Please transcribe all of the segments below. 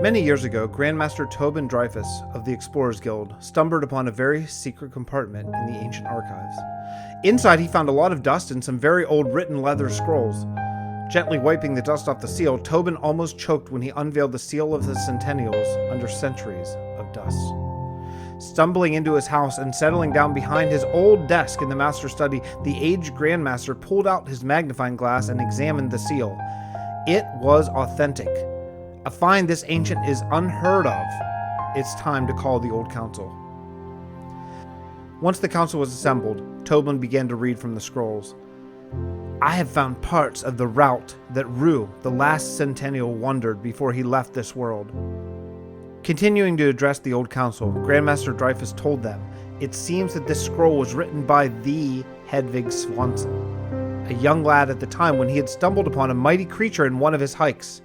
Many years ago, Grandmaster Tobin Dreyfus of the Explorer's Guild stumbled upon a very secret compartment in the ancient archives. Inside, he found a lot of dust and some very old written leather scrolls. Gently wiping the dust off the seal, Tobin almost choked when he unveiled the seal of the Centennials under centuries of dust. Stumbling into his house and settling down behind his old desk in the master's study, the aged Grandmaster pulled out his magnifying glass and examined the seal. It was authentic. A find this ancient is unheard of. It's time to call the old council. Once the council was assembled, Tobin began to read from the scrolls. I have found parts of the route that Rue, the last Centennial, wandered before he left this world. Continuing to address the old council, Grandmaster Dreyfus told them, it seems that this scroll was written by the Hedvig Swanson, a young lad at the time when he had stumbled upon a mighty creature in one of his hikes.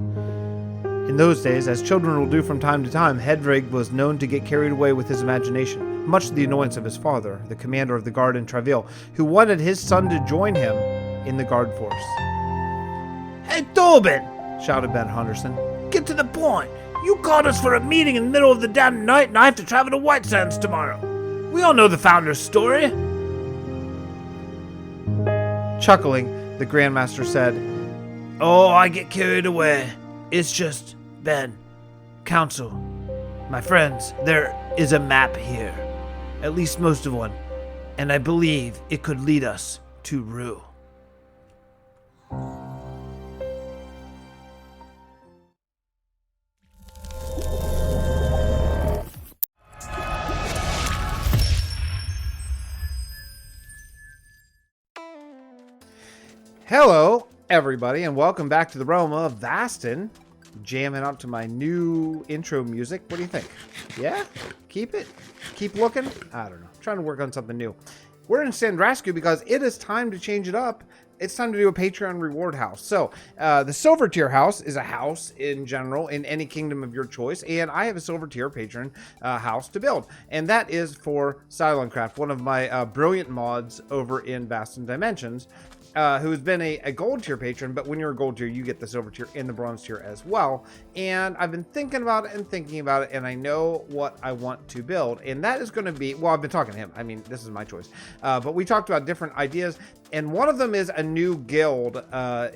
In those days, as children will do from time to time, Hedvig was known to get carried away with his imagination, much to the annoyance of his father, the commander of the guard in Travail, who wanted his son to join him in the guard force. Hey, Tobin! Shouted Ben Henderson. Get to the point! You called us for a meeting in the middle of the damn night and I have to travel to White Sands tomorrow. We all know the founder's story. Chuckling, the Grandmaster said, Oh, I get carried away. It's just, Ben, Council, my friends, there is a map here. At least most of one. And I believe it could lead us to Rue. Hello, everybody, and welcome back to the Realm of Vasten. Jamming up to my new intro music. What do you think? Yeah? Keep it? Keep looking? I don't know. Trying to work on something new. We're in SANDRASKU because it is time to change it up. It's time to do a Patreon reward house. So, the silver tier house is a house in general in any kingdom of your choice, and I have a silver tier patron house to build, and that is for Cylon-Craft, one of my brilliant mods over in Vasten Dimensions, who's been a gold tier patron, but when you're a gold tier, you get the silver tier and the bronze tier as well. And I've been thinking about it, and I know what I want to build, and that is going to be, well, I've been talking to him. I mean, this is my choice. But we talked about different ideas, and one of them is a new guild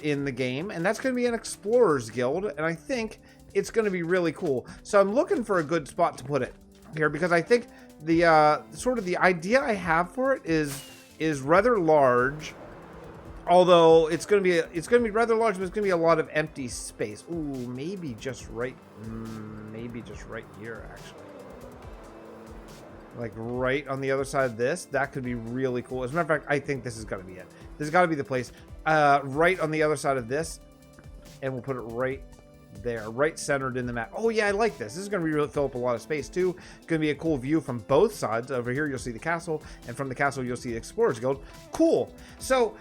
in the game, and that's going to be an Explorer's Guild, and I think it's going to be really cool. So I'm looking for a good spot to put it here, because I think the sort of the idea I have for it is rather large. Although it's gonna be rather large, but it's gonna be a lot of empty space. Ooh, maybe just right here, actually. Like right on the other side of this. That could be really cool. As a matter of fact, I think this is gonna be it. This has got to be the place. Right on the other side of this, and we'll put it right there, right centered in the map. Oh yeah, I like this. This is going to really fill up a lot of space too. Going to be a cool view from both sides. Over here you'll see the castle, and from the castle you'll see the Explorer's Guild. Cool. So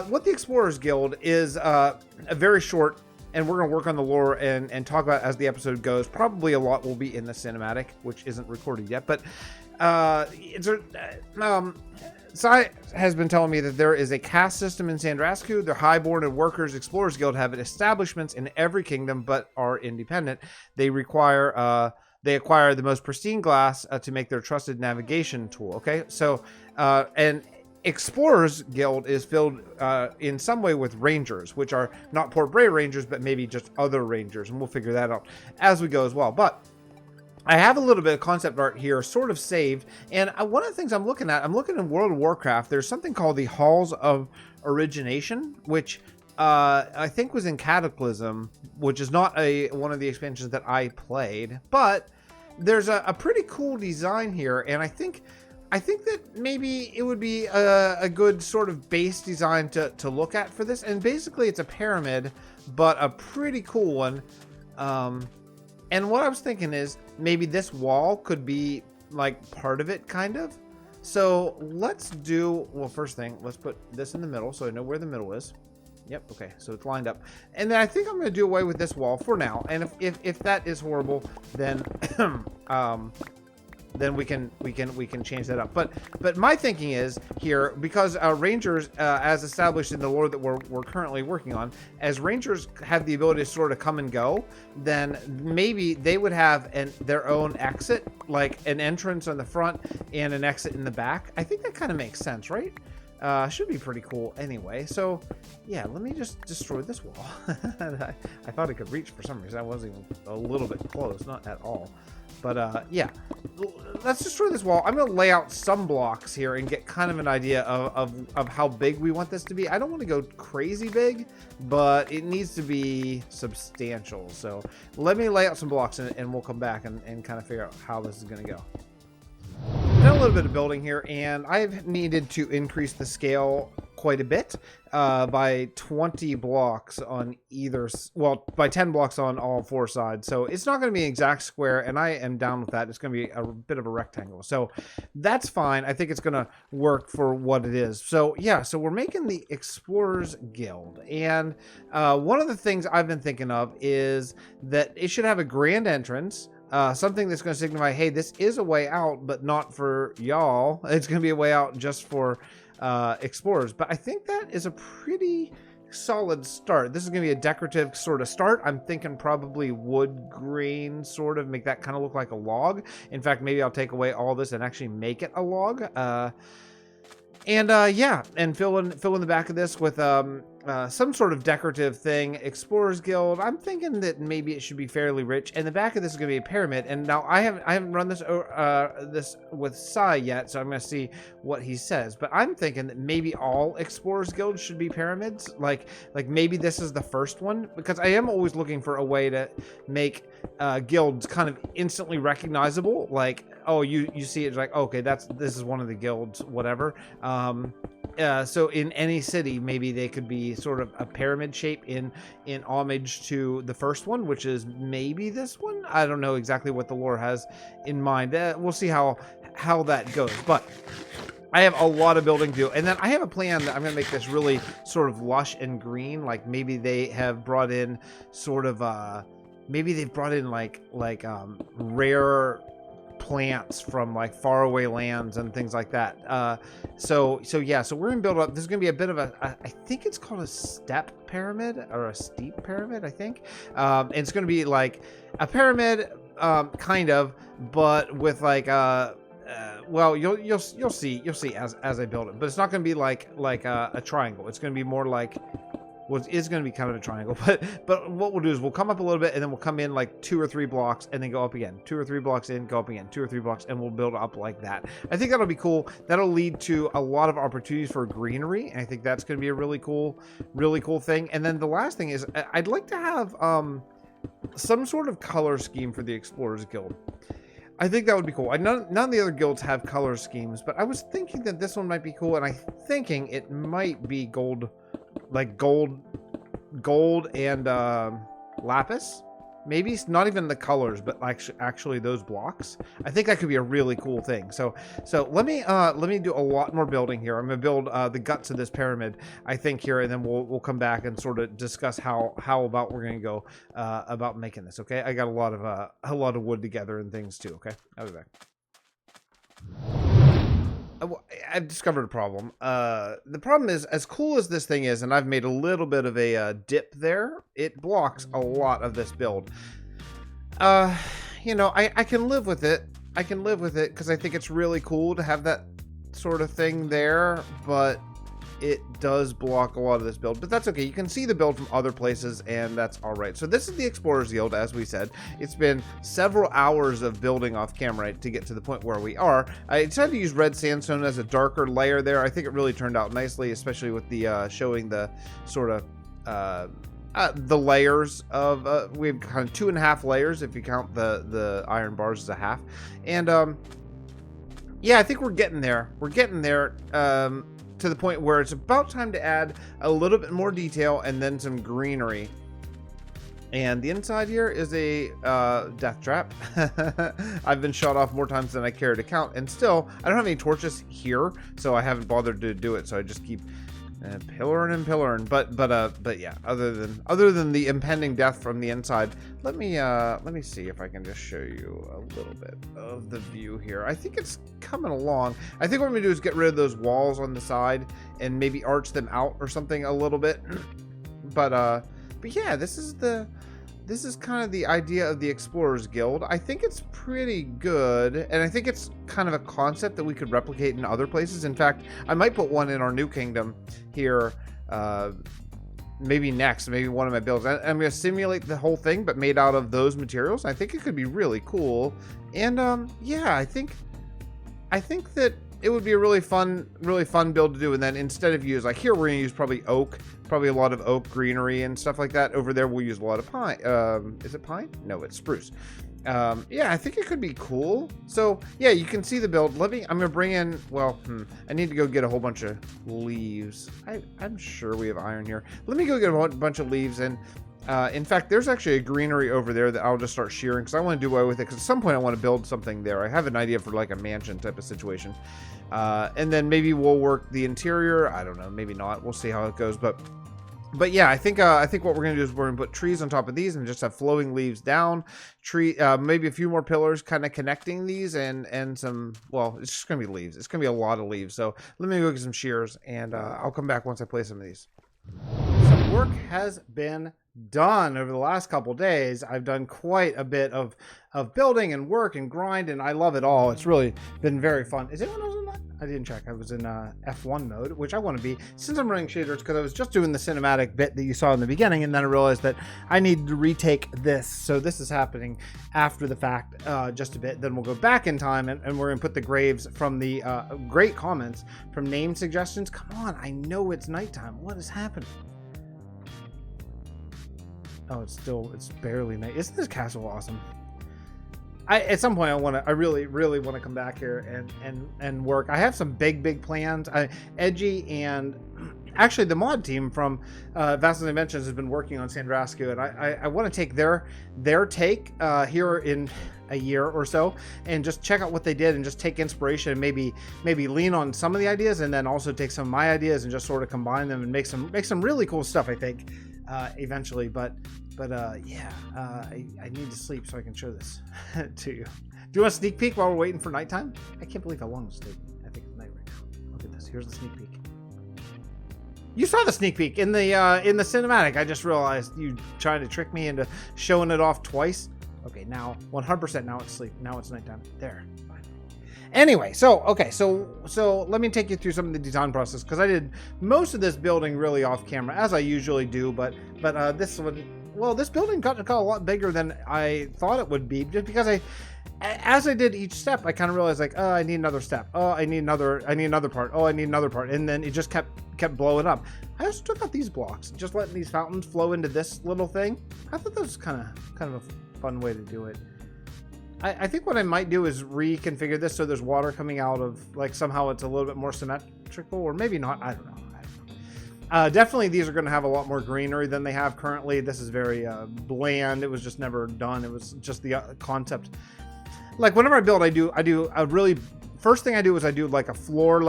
what the Explorer's Guild is, a very short, and we're going to work on the lore and talk about as the episode goes. Probably a lot will be in the cinematic, which isn't recorded yet, but Sai has been telling me that there is a caste system in SANDRASKU. The Highborn and Workers Explorers Guild have establishments in every kingdom, but are independent. They acquire the most pristine glass to make their trusted navigation tool. Okay, so and Explorers Guild is filled in some way with Rangers, which are not Port Bray Rangers, but maybe just other Rangers, and we'll figure that out as we go as well. But I have a little bit of concept art here sort of saved, and one of the things I'm looking in World of Warcraft. There's something called the Halls of Origination, which I think was in Cataclysm, which is not one of the expansions that I played, but there's a pretty cool design here, and I think that maybe it would be a good sort of base design to look at for this. And basically it's a pyramid, but a pretty cool one. And what I was thinking is maybe this wall could be like part of it, kind of. So let's do, well, first thing, let's put this in the middle so I know where the middle is. Yep, okay, so it's lined up. And then I think I'm going to do away with this wall for now. And if that is horrible, then then we can change that up. But my thinking is here, because rangers, as established in the lore that we're currently working on, as rangers have the ability to sort of come and go, then maybe they would have their own exit, like an entrance on the front and an exit in the back. I think that kind of makes sense, right? Should be pretty cool anyway. So yeah, let me just destroy this wall. I thought it could reach for some reason. I wasn't even a little bit close, not at all. But yeah, let's destroy this wall. I'm going to lay out some blocks here and get kind of an idea of how big we want this to be. I don't want to go crazy big, but it needs to be substantial. So let me lay out some blocks and we'll come back and kind of figure out how this is going to go. Done a little bit of building here, and I've needed to increase the scale quite a bit by 20 blocks on either, well, by 10 blocks on all four sides. So it's not going to be an exact square, and I am down with that. It's going to be a bit of a rectangle. So that's fine. I think it's going to work for what it is. So yeah, so we're making the Explorer's Guild. And one of the things I've been thinking of is that it should have a grand entrance. Something that's going to signify, hey, this is a way out, but not for y'all. It's going to be a way out just for explorers. But I think that is a pretty solid start. This is going to be a decorative sort of start. I'm thinking probably wood grain, sort of make that kind of look like a log. In fact, maybe I'll take away all this and actually make it a log. Yeah, and fill in the back of this with some sort of decorative thing. Explorer's Guild. I'm thinking that maybe it should be fairly rich. And the back of this is going to be a pyramid. And now I haven't run this this with Sai yet, so I'm going to see what he says. But I'm thinking that maybe all Explorer's Guilds should be pyramids. Like maybe this is the first one, because I am always looking for a way to make guilds kind of instantly recognizable. Like, oh, you see it, like, okay, this is one of the guilds, whatever. So in any city, maybe they could be sort of a pyramid shape in homage to the first one, which is maybe this one. I don't know exactly what the lore has in mind. We'll see how that goes. But I have a lot of building to do, and then I have a plan that I'm going to make this really sort of lush and green. Like maybe they have brought in sort of maybe they've brought in like rare plants from like faraway lands and things like that. So yeah, so we're gonna build up. This is gonna be a bit of I think it's called a step pyramid or a steep pyramid, I think. And it's gonna be like a pyramid, kind of, but with like well, you'll see as I build it. But it's not gonna be like a triangle. It's gonna be more like, well, it is going to be kind of a triangle, but what we'll do is we'll come up a little bit, and then we'll come in like 2 or 3 blocks and then go up again. 2 or 3 blocks in, go up again. 2 or 3 blocks, and we'll build up like that. I think that'll be cool. That'll lead to a lot of opportunities for greenery, and I think that's going to be a really cool thing. And then the last thing is I'd like to have some sort of color scheme for the Explorer's Guild. I think that would be cool. None of the other guilds have color schemes, but I was thinking that this one might be cool, and I'm thinking it might be gold. Like gold and lapis. Maybe it's not even the colors, but actually those blocks. I think that could be a really cool thing. So let me do a lot more building here. I'm gonna build the guts of this pyramid, I think, here, and then we'll come back and sort of discuss how about we're gonna go about making this. Okay, I got a lot of wood together and things too. Okay, I'll be back. I've discovered a problem. The problem is, as cool as this thing is, and I've made a little bit of a dip there, it blocks a lot of this build. You know, I can live with it. I can live with it because I think it's really cool to have that sort of thing there, but it does block a lot of this build. But that's okay. You can see the build from other places, and that's all right. So this is the Explorer's Guild, as we said. It's been several hours of building off camera to get to the point where we are. I decided to use red sandstone as a darker layer there. I think it really turned out nicely, especially with the showing the sort of the layers of we have kind of 2.5 layers if you count the iron bars as a half. And yeah, I think we're getting there. We're getting there. To the point where it's about time to add a little bit more detail and then some greenery. And the inside here is a death trap. I've been shot off more times than I care to count, and still I don't have any torches here, so I haven't bothered to do it. So I just keep Pillaring and pillaring, but yeah. Other than the impending death from the inside, let me see if I can just show you a little bit of the view here. I think it's coming along. I think what I'm gonna do is get rid of those walls on the side and maybe arch them out or something a little bit. But yeah, this is kind of the idea of the Explorer's Guild. I think it's pretty good, and I think it's kind of a concept that we could replicate in other places. In fact, I might put one in our new kingdom here, maybe next, maybe one of my builds. I'm going to simulate the whole thing, but made out of those materials. I think it could be really cool, and yeah, I think that it would be a really fun build to do. And then instead of use, like here, we're going to use probably oak. Probably a lot of oak greenery and stuff like that. Over there, we'll use a lot of pine. Is it pine? No, it's spruce. Yeah, I think it could be cool. So yeah, you can see the build. I'm gonna bring in, well, I need to go get a whole bunch of leaves. I'm sure we have iron here. Let me go get a bunch of leaves. And in fact, there's actually a greenery over there that I'll just start shearing because I want to do away with it. Because at some point I want to build something there. I have an idea for like a mansion type of situation. And then maybe we'll work the interior. I don't know, maybe not. We'll see how it goes. But yeah, I think what we're gonna do is we're gonna put trees on top of these and just have flowing leaves down. Maybe a few more pillars kind of connecting these and some. Well, it's just gonna be leaves. It's gonna be a lot of leaves. So let me go get some shears and I'll come back once I place some of these. Some work has been done over the last couple days. I've done quite a bit of building and work and grind, and I love it all. It's really been very fun. Is anyone else in that? I didn't check. I was in F1 mode, which I want to be since I'm running shaders, because I was just doing the cinematic bit that you saw in the beginning, and then I realized that I need to retake this. So this is happening after the fact, just a bit. Then we'll go back in time, and we're gonna put the graves from the great comments from name suggestions. Come on, I know it's nighttime. What is happening? Oh, it's barely night. Isn't this castle awesome? At some point I really want to come back here and work. I have some big plans. Edgy and actually the mod team from Vasten Dimensions has been working on SANDRASKU, and I want to take their take here in a year or so and just check out what they did and just take inspiration and maybe lean on some of the ideas, and then also take some of my ideas and just sort of combine them and make some really cool stuff, I think. Eventually, but yeah, I need to sleep so I can show this to you. Do you want a sneak peek while we're waiting for nighttime? I can't believe how long it's taking. I think it's night right now. Look at this. Here's the sneak peek. You saw the sneak peek in the cinematic. I just realized you trying to trick me into showing it off twice. Okay, now 100%. Now it's sleep. Now it's nighttime. There. Anyway, so let me take you through some of the design process, because I did most of this building really off camera, as I usually do, but this one, well, this building got a lot bigger than I thought it would be, just because as I did each step, I kind of realized, like, oh, I need another step. Oh, I need another part. Oh, I need another part. And then it just kept blowing up. I also took out these blocks, just letting these fountains flow into this little thing. I thought that was kind of a fun way to do it. I think what I might do is reconfigure this so there's water coming out of, like, somehow it's a little bit more symmetrical, or maybe not. I don't know. Definitely these are going to have a lot more greenery than they have currently. This is very bland. It was just never done. It was just the concept. Like, whenever I build, I do a really, first thing I do is I do like a floor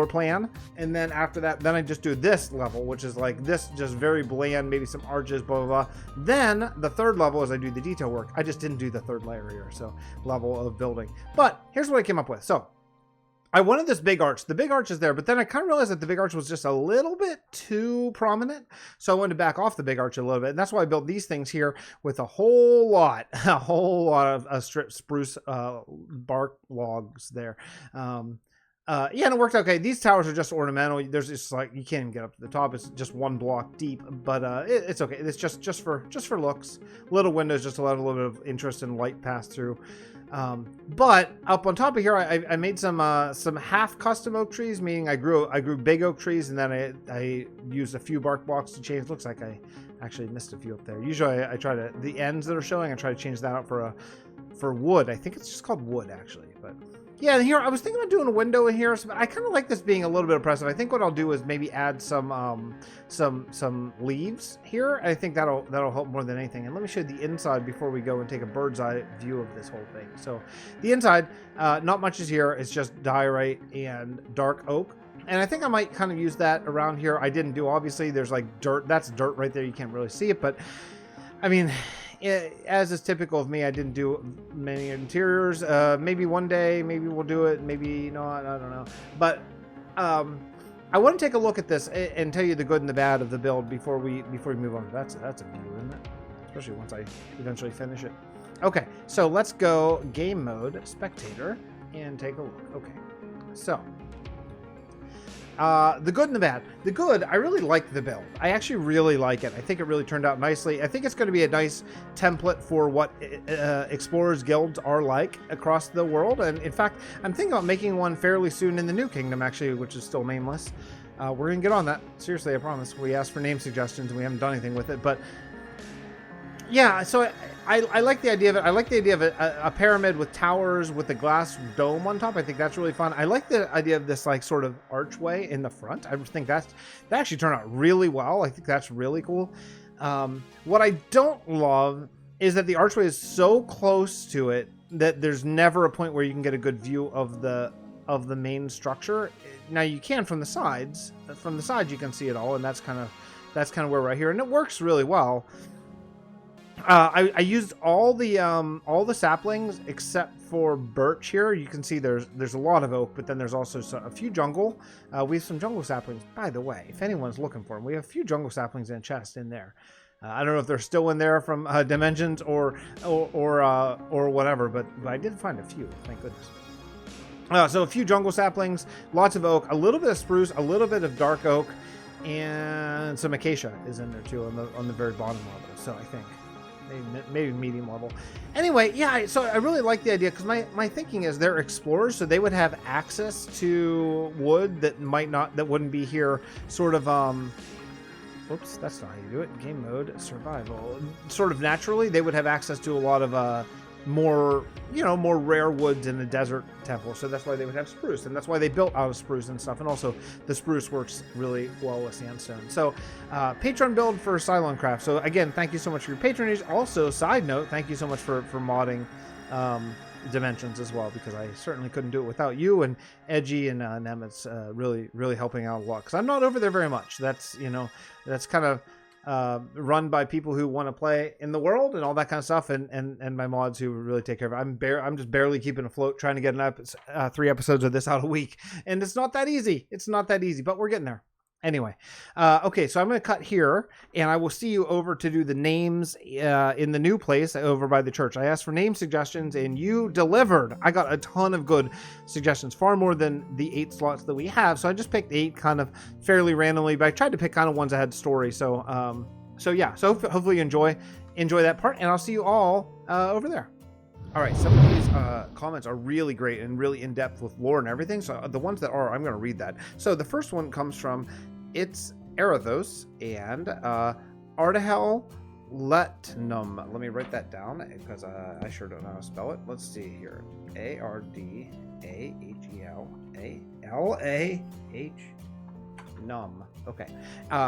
plan, and then after that, then I just do this level, which is like this, just very bland, maybe some arches, blah, blah, blah. Then the third level is I do the detail work. I just didn't do the third layer here, so level of building. But here's what I came up with. So I wanted this big arch. The big arch is there, but then I kind of realized that the big arch was just a little bit too prominent. So I wanted to back off the big arch a little bit. And that's why I built these things here with a whole lot of spruce bark logs there. Yeah, and it worked okay. These towers are just ornamental. There's just, like, you can't even get up to the top. It's just one block deep, but it's okay. It's just for looks. Little windows just to let a little bit of interest and light pass through. But up on top of here, I made some half custom oak trees, meaning I grew big oak trees, and then I used a few bark blocks to change. Looks like I actually missed a few up there. Usually I try to, the ends that are showing, I try to change that out for wood. I think it's just called wood, actually, but yeah. And here I was thinking about doing a window in here. So I kind of like this being a little bit oppressive. I think what I'll do is maybe add some leaves here. I think that'll help more than anything. And let me show you the inside before we go and take a bird's eye view of this whole thing. So the inside, not much is here. It's just diorite and dark oak. And I think I might kind of use that around here. I didn't do, obviously, there's like dirt. That's dirt right there. You can't really see it. But, I mean, as is typical of me, I didn't do many interiors. Maybe one day, maybe we'll do it. Maybe not. I don't know. But I want to take a look at this and tell you the good and the bad of the build before we move on. That's a view, isn't it? Especially once I eventually finish it. Okay, so let's go game mode, spectator, and take a look. Okay, so the good and the bad. The good, I really like the build. I actually really like it. I think it really turned out nicely. I think it's going to be a nice template for what Explorers guilds are like across the world. And in fact, I'm thinking about making one fairly soon in the new kingdom, actually, which is still nameless. We're going to get on that. Seriously, I promise. We asked for name suggestions and we haven't done anything with it. But yeah, so I like the idea of it. I like the idea of a pyramid with towers with a glass dome on top. I think that's really fun. I like the idea of this like sort of archway in the front. I think that actually turned out really well. I think that's really cool. What I don't love is that the archway is so close to it that there's never a point where you can get a good view of the main structure. Now you can from the sides. From the sides you can see it all, and that's kind of where we're at here, and it works really well. I used all the saplings except for birch here. You can see there's a lot of oak, but then there's also a few jungle. We have some jungle saplings, by the way, if anyone's looking for them. We have a few jungle saplings in a chest in there. I don't know if they're still in there from Dimensions or whatever, but I did find a few, thank goodness. So a few jungle saplings, lots of oak, a little bit of spruce, a little bit of dark oak, and some acacia is in there too on the very bottom level. So I think maybe medium level. Anyway, yeah, so I really like the idea because my thinking is they're explorers, so they would have access to wood that wouldn't be here sort of whoops, that's not how you do it. Game mode, survival. Sort of naturally, they would have access to a lot of more rare woods in the desert temple. So that's why they would have spruce, and that's why they built out of spruce and stuff. And also, the spruce works really well with sandstone. So, Patreon build for Cylon-Craft. So again, thank you so much for your patronage. Also, side note, thank you so much for modding Dimensions as well, because I certainly couldn't do it without you and Edgy and Nemet's really helping out a lot. Because I'm not over there very much. That's kind of run by people who want to play in the world and all that kind of stuff, and my mods who really take care of it. I'm just barely keeping afloat, trying to get 3 episodes of this out a week, and it's not that easy. It's not that easy, but we're getting there. Anyway, okay, so I'm going to cut here, and I will see you over to do the names in the new place over by the church. I asked for name suggestions, and you delivered. I got a ton of good suggestions, far more than the 8 slots that we have. So I just picked 8 kind of fairly randomly, but I tried to pick kind of ones that had story. So yeah, so hopefully you enjoy that part, and I'll see you all over there. All right, some of these comments are really great and really in-depth with lore and everything. So the ones that are, I'm going to read that. So the first one comes from It's Arathos and Ardahel Letnum. Let me write that down because I sure don't know how to spell it. Let's see here. Ardahel Num. Okay.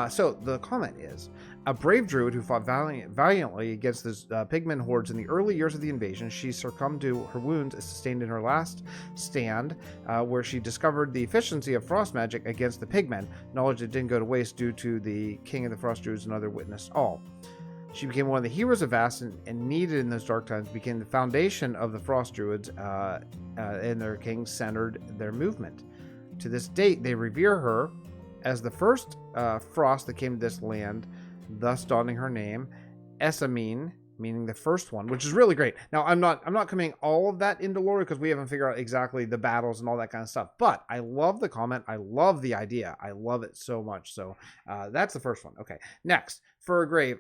So the comment is, a brave druid who fought valiantly against the pigmen hordes in the early years of the invasion. She succumbed to her wounds sustained in her last stand, where she discovered the efficiency of frost magic against the pigmen, knowledge that didn't go to waste due to the king of the frost druids and other witnessed all. She became one of the heroes of Vasten and needed in those dark times, became the foundation of the frost druids, and their king centered their movement. To this date, they revere her as the first frost that came to this land, thus donning her name, Esamine, meaning the first one, which is really great. Now, I'm not committing all of that into lore because we haven't figured out exactly the battles and all that kind of stuff. But I love the comment. I love the idea. I love it so much. So that's the first one. Okay, next, for a grave,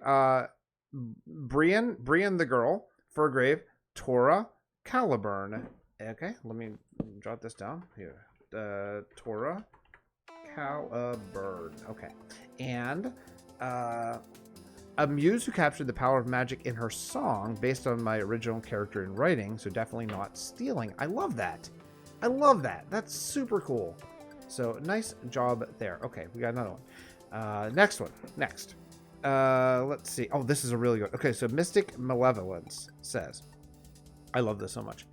Brian the girl, for a grave, Torah Caliburn. Okay, let me jot this down here. Torah Caliburn. Okay, and a muse who captured the power of magic in her song based on my original character in writing, so definitely not stealing. I love that. I love that. That's super cool. So nice job there. Okay, we got another one. Next one. Next. Let's see. Oh, this is a really good. Okay, so Mystic Malevolence says, I love this so much.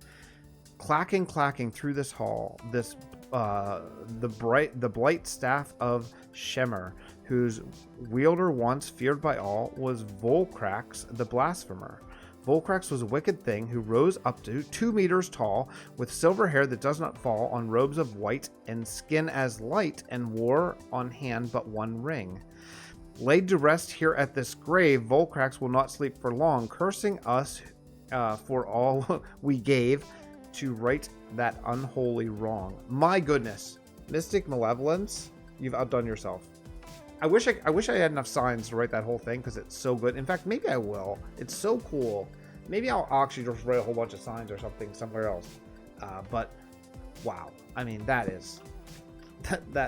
Clacking through this hall, this the blight staff of Scheller, whose wielder, once feared by all, was Volcrax the Blasphemer. Volcrax was a wicked thing who rose up to 2 meters tall, with silver hair that does not fall, on robes of white, and skin as light, and wore on hand but one ring. Laid to rest here at this grave, Volcrax will not sleep for long, cursing us for all we gave to right that unholy wrong. My goodness, Mystic Malevolence, you've outdone yourself. I wish I had enough signs to write that whole thing because it's so good. In fact, maybe I will. It's so cool. Maybe I'll actually just write a whole bunch of signs or something somewhere else. But wow, I mean that's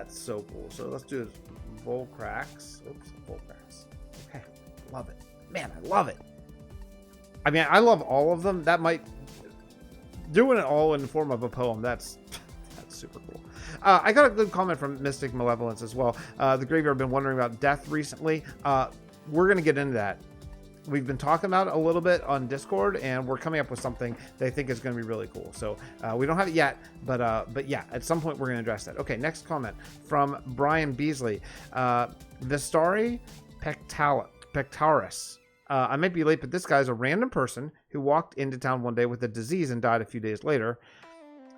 so cool. So let's do Volcrax. Oops, Volcrax. Okay, love it, man. I love it. I mean, I love all of them. That might doing it all in the form of a poem. That's super cool. I got a good comment from Mystic Malevolence as well. The Graveyard been wondering about death recently. We're going to get into that. We've been talking about it a little bit on Discord, and we're coming up with something they think is going to be really cool. So we don't have it yet, but yeah, at some point we're going to address that. Okay, next comment from Brian Beasley. Vistari Pectaris. I might be late, but this guy's a random person who walked into town one day with a disease and died a few days later.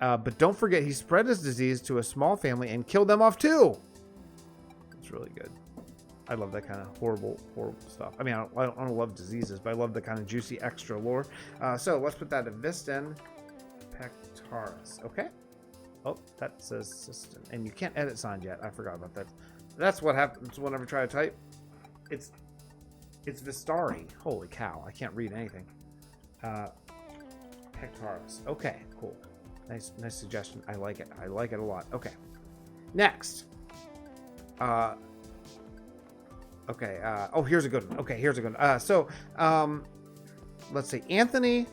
But don't forget, he spread his disease to a small family and killed them off too. It's really good. I love that kind of horrible stuff. I mean, I don't love diseases, but I love the kind of juicy extra lore. So let's put that at Vistan Pectaris. Okay. Oh, that says system. And you can't edit signs yet. I forgot about that. That's what happens whenever I try to type. It's Vistari. Holy cow. I can't read anything. Pectaris. Okay, cool. Nice suggestion. I like it. I like it a lot. Okay. Next. Okay. Oh, here's a good one. Okay, here's a good one. Let's see. Anthony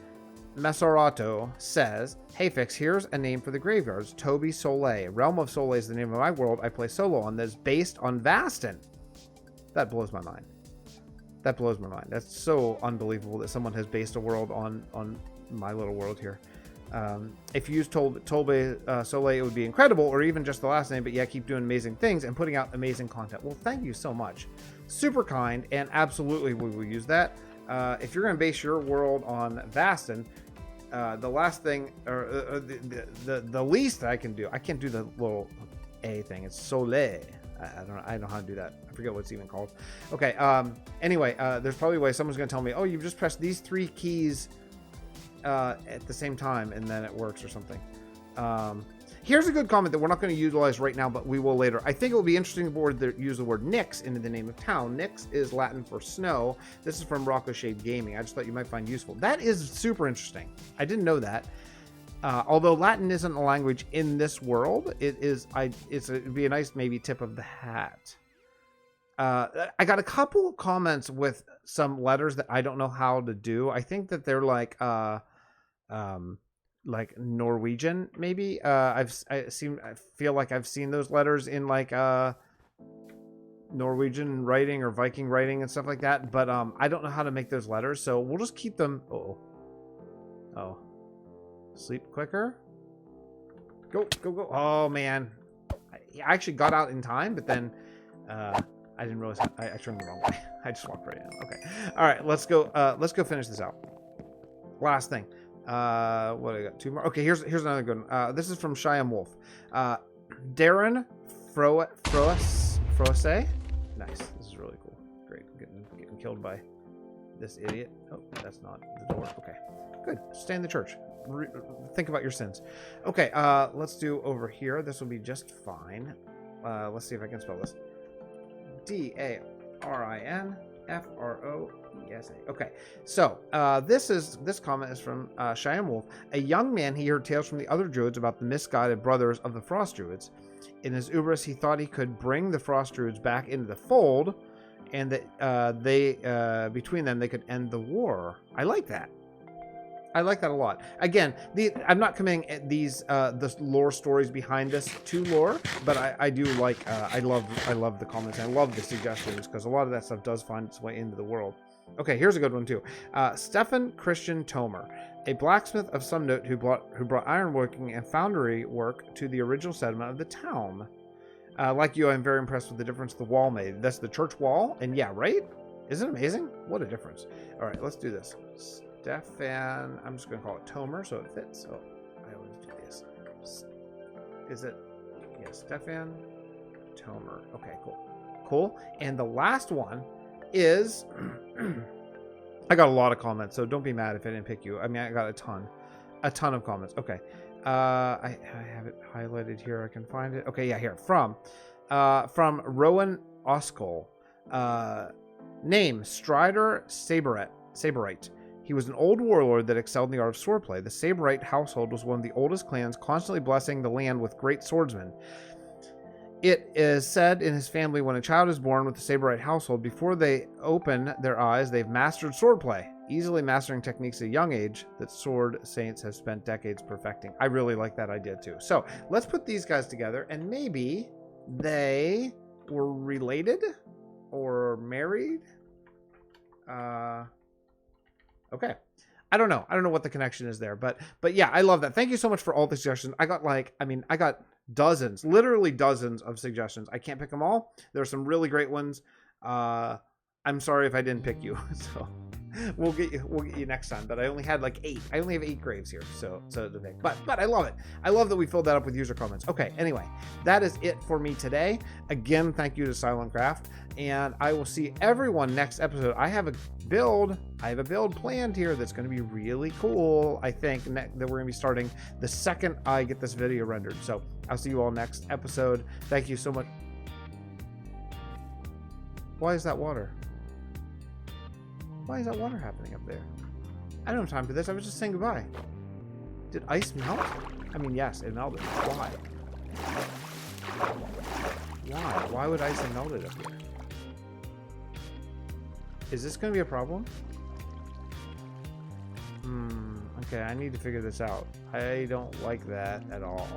Mesarato says, "Hey, Fix, here's a name for the graveyards. Toby Soleil. Realm of Soleil is the name of my world I play solo on that is based on Vasten." That blows my mind. That blows my mind. That's so unbelievable that someone has based a world on my little world here. If you use Toby Soleil, it would be incredible, or even just the last name, but yeah, keep doing amazing things and putting out amazing content. Well, thank you so much. Super kind, and absolutely we will use that. If you're going to base your world on Vasten, the last thing, or the least I can do, I can't do the little A thing. It's Soleil. I don't know how to do that. I forget what it's even called. Okay. Anyway, there's probably a way someone's going to tell me, oh, you've just pressed these 3 keys at the same time and then it works or something. Here's a good comment that we're not going to utilize right now, but we will later. I think it will be interesting to use the word Nyx into the name of town. Nyx is Latin for snow. This is from Rocco Shade Gaming. I just thought you might find useful. That is super interesting. I didn't know that. Although Latin isn't a language in this world, it'd be a nice maybe tip of the hat. I got a couple comments with some letters that I don't know how to do. I think that they're like Norwegian, maybe. I feel like I've seen those letters in like Norwegian writing or Viking writing and stuff like that. But I don't know how to make those letters, so we'll just keep them. Oh. Sleep quicker. Go. Oh man, I actually got out in time, but then I didn't realize I turned the wrong way. I just walked right in. Okay. All right, let's go finish this out. Last thing. What I got? 2 more. Okay, here's another good one. This is from Cheyenne Wolf. Darren Froese. Nice. This is really cool. Great. Getting killed by this idiot. Oh, that's not the door. Okay. Good. Stay in the church. Think about your sins. Okay, let's do over here. This will be just fine. Let's see if I can spell this. DARINFROESA. Okay, so this comment is from Cheyenne Wolf. A young man, he heard tales from the other druids about the misguided brothers of the frost druids. In his hubris, he thought he could bring the frost druids back into the fold, and that between them they could end the war. I like that. I like that a lot. Again, I'm not committing these the lore stories behind this to lore, but I do like I love the comments. I love the suggestions because a lot of that stuff does find its way into the world. Okay, here's a good one too. Stefan Christian Tomer, a blacksmith of some note who brought ironworking and foundry work to the original settlement of the town. Like you, I'm very impressed with the difference the wall made. That's the church wall, and yeah, right? Isn't it amazing? What a difference. All right, let's do this. Stefan, I'm just going to call it Tomer so it fits. So I always do this. Is it? Yeah, Stefan Tomer. Okay, cool. Cool. And the last one is, I got a lot of comments, so don't be mad if I didn't pick you. I mean, I got a ton of comments. Okay. I have it highlighted here. I can find it. Okay, yeah, here. From Rowan Oskol. Name, Strider Saberite. He was an old warlord that excelled in the art of swordplay. The Saberite household was one of the oldest clans, constantly blessing the land with great swordsmen. It is said in his family when a child is born with the Saberite household, before they open their eyes, they've mastered swordplay, easily mastering techniques at a young age that sword saints have spent decades perfecting. I really like that idea too. So let's put these guys together, and maybe they were related or married. Okay. I don't know what the connection is there, but yeah, I love that. Thank you so much for all the suggestions. I got dozens, literally dozens of suggestions. I can't pick them all. There are some really great ones. I'm sorry if I didn't pick you. So we'll get you next time. But I only had like 8. I only have 8 graves here. So the thing. But I love it. I love that we filled that up with user comments. Okay, anyway, that is it for me today. Again, thank you to SilentCraft. And I will see everyone next episode. I have a build planned here that's going to be really cool. I think that we're going to be starting the second I get this video rendered. So I'll see you all next episode. Thank you so much. Why is that water? Why is that water happening up there? I don't have time for this. I was just saying goodbye. Did ice melt? I mean, yes, it melted. Why? Why would ice have melted up here? Is this going to be a problem? Okay, I need to figure this out. I don't like that at all.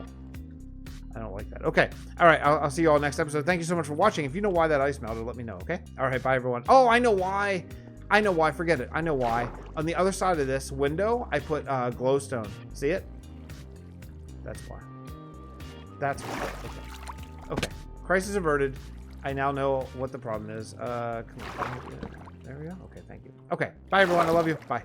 I don't like that. Okay. All right. I'll see you all next episode. Thank you so much for watching. If you know why that ice melted, let me know, okay? All right. Bye, everyone. Oh, I know why. Forget it. I know why. On the other side of this window, I put glowstone. See it? That's why. That's why. Okay. Crisis averted. I now know what the problem is. Come on. There we go. Okay. Thank you. Okay. Bye, everyone. I love you. Bye.